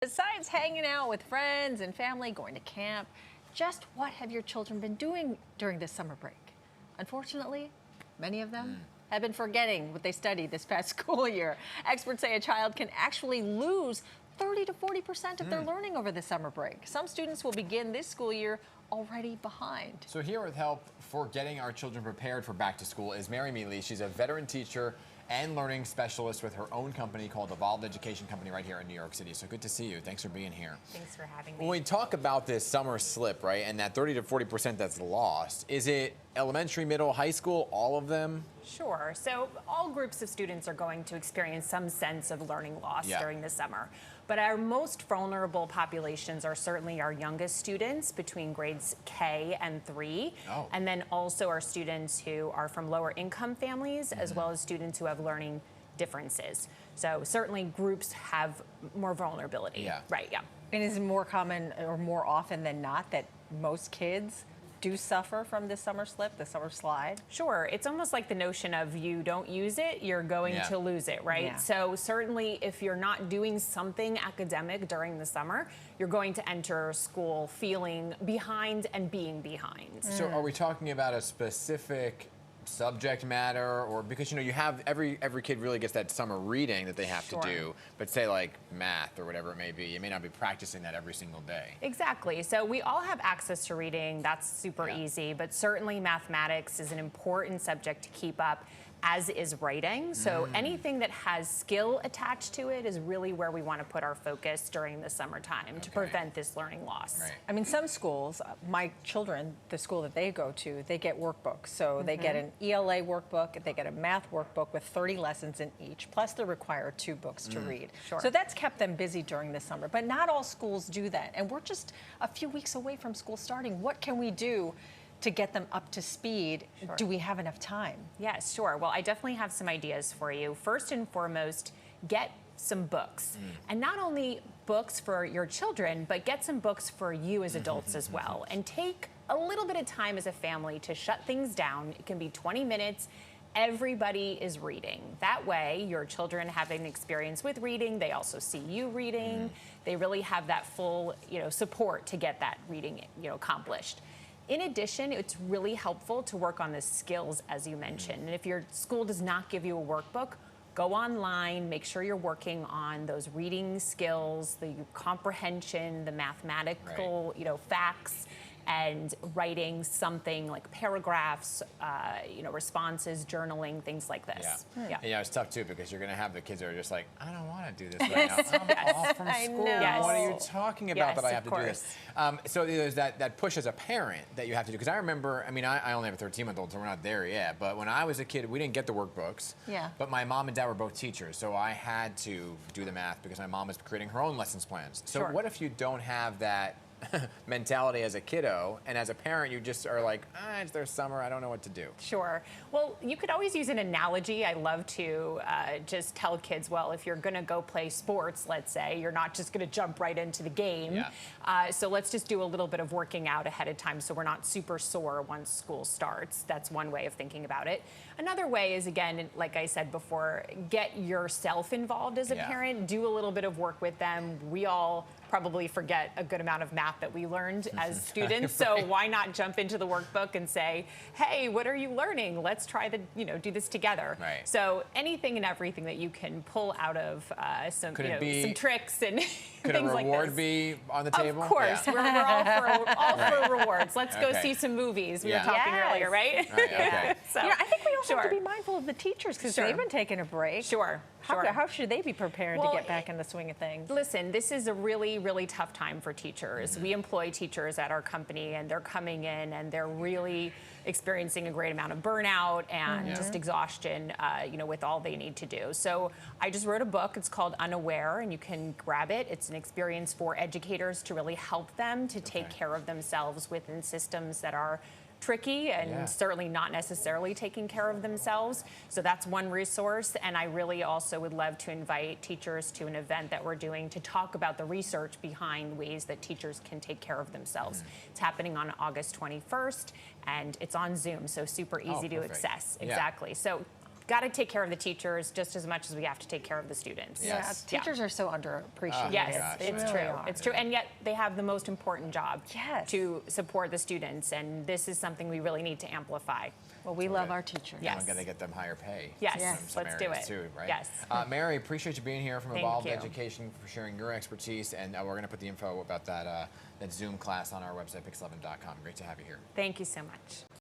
Besides hanging out with friends and family, going to camp, just what have your children been doing during this summer break? Unfortunately, many of them have been forgetting what they studied this past school year. Experts say a child can actually lose 30 to 40% of their learning over the summer break. Some students will begin this school year already behind. So here with help for getting our children prepared for back to school is Miele. She's a veteran teacher and learning specialist with her own company called Evolved Education Company right here in New York City. So good to see you. Thanks for being here. Thanks for having me. When we talk about this summer slip, right, and that 30 to 40% that's lost, is it elementary, middle, high school, all of them? Sure. So all groups of students are going to experience some sense of learning loss during the summer. But our most vulnerable populations are certainly our youngest students between grades K and 3. And then also our students who are from lower income families, as well as students who have learning differences. So certainly groups have more vulnerability. Right, And is it more common or more often than not that most kids do suffer from this summer slip, the summer slide? Sure. It's almost like the notion of you don't use it, you're going to lose it, right? So certainly if you're not doing something academic during the summer, you're going to enter school feeling behind and being behind. So are we talking about a specific subject matter, or because you have every kid really gets that summer reading that they have to do, but say like math or whatever it may be, you may not be practicing that every single day. Exactly. So we all have access to reading. That's super easy, but certainly mathematics is an important subject to keep up, as is writing. So anything that has skill attached to it is really where we want to put our focus during the summertime to prevent this learning loss. I mean, some schools, my children, the school that they go to, they get workbooks. So they get an ELA workbook, they get a math workbook with 30 lessons in each, plus they're required 2 books to read. So that's kept them busy during the summer, but not all schools do that. And we're just a few weeks away from school starting. What can we do to get them up to speed? Do we have enough time? Yes, sure. Well, I definitely have some ideas for you. First and foremost, get some books. And not only books for your children, but get some books for you as adults as well. And take a little bit of time as a family to shut things down. It can be 20 minutes. Everybody is reading. That way, your children have an experience with reading. They also see you reading. They really have that full, support to get that reading, accomplished. In addition, it's really helpful to work on the skills, as you mentioned. And if your school does not give you a workbook, go online, make sure you're working on those reading skills, the comprehension, the mathematical, facts, and writing something like paragraphs, responses, journaling, things like this. It's tough too, because you're going to have the kids that are just like, I don't want to do this right now. I'm off from school. What are you talking about that I have to do this? So there's that push as a parent that you have to do. Because I remember, I only have a 13-month-old, so we're not there yet. But when I was a kid, we didn't get the workbooks. But my mom and dad were both teachers, so I had to do the math because my mom was creating her own lessons plans. So what if you don't have that mentality as a kiddo, and as a parent you just are like, it's their summer, I don't know what to do? Sure. Well, you could always use an analogy. I love to just tell kids, well, if you're going to go play sports, let's say, you're not just going to jump right into the game. So let's just do a little bit of working out ahead of time so we're not super sore once school starts. That's one way of thinking about it. Another way is, again, like I said before, get yourself involved as a parent. Do a little bit of work with them. We all probably forget a good amount of math that we learned as students. So why not jump into the workbook and say, hey, what are you learning? Let's try to, do this together. So anything and everything that you can pull out of some tricks and could things a like reward this. be on the table? Of course, we're all for rewards. Let's go see some movies. We were talking earlier, right? So, I think we also have to be mindful of the teachers because they've been taking a break. How should they be prepared to get back in the swing of things? Listen, this is a really, really tough time for teachers. We employ teachers at our company, and they're coming in and they're really experiencing a great amount of burnout and just exhaustion, with all they need to do. So I just wrote a book. It's called Unaware, and you can grab it. It's an experience for educators to really help them to take care of themselves within systems that are tricky and certainly not necessarily taking care of themselves. So that's one resource. And I really also would love to invite teachers to an event that we're doing to talk about the research behind ways that teachers can take care of themselves. It's happening on August 21st, and it's on Zoom, so super easy to access. So got to take care of the teachers just as much as we have to take care of the students. Yes. Yeah, teachers are so underappreciated. Yes, gosh, it's really true. are. It's true. And yet they have the most important job Yes. to support the students. And this is something we really need to amplify. Well, we love our teachers. Yes. I'm going to get them higher pay. Yes, in some let's do areas it. Too, right? Yes. Mary, appreciate you being here from Thank Evolved you. Education for sharing your expertise. And we're going to put the info about that Zoom class on our website, pix11.com. Great to have you here. Thank you so much.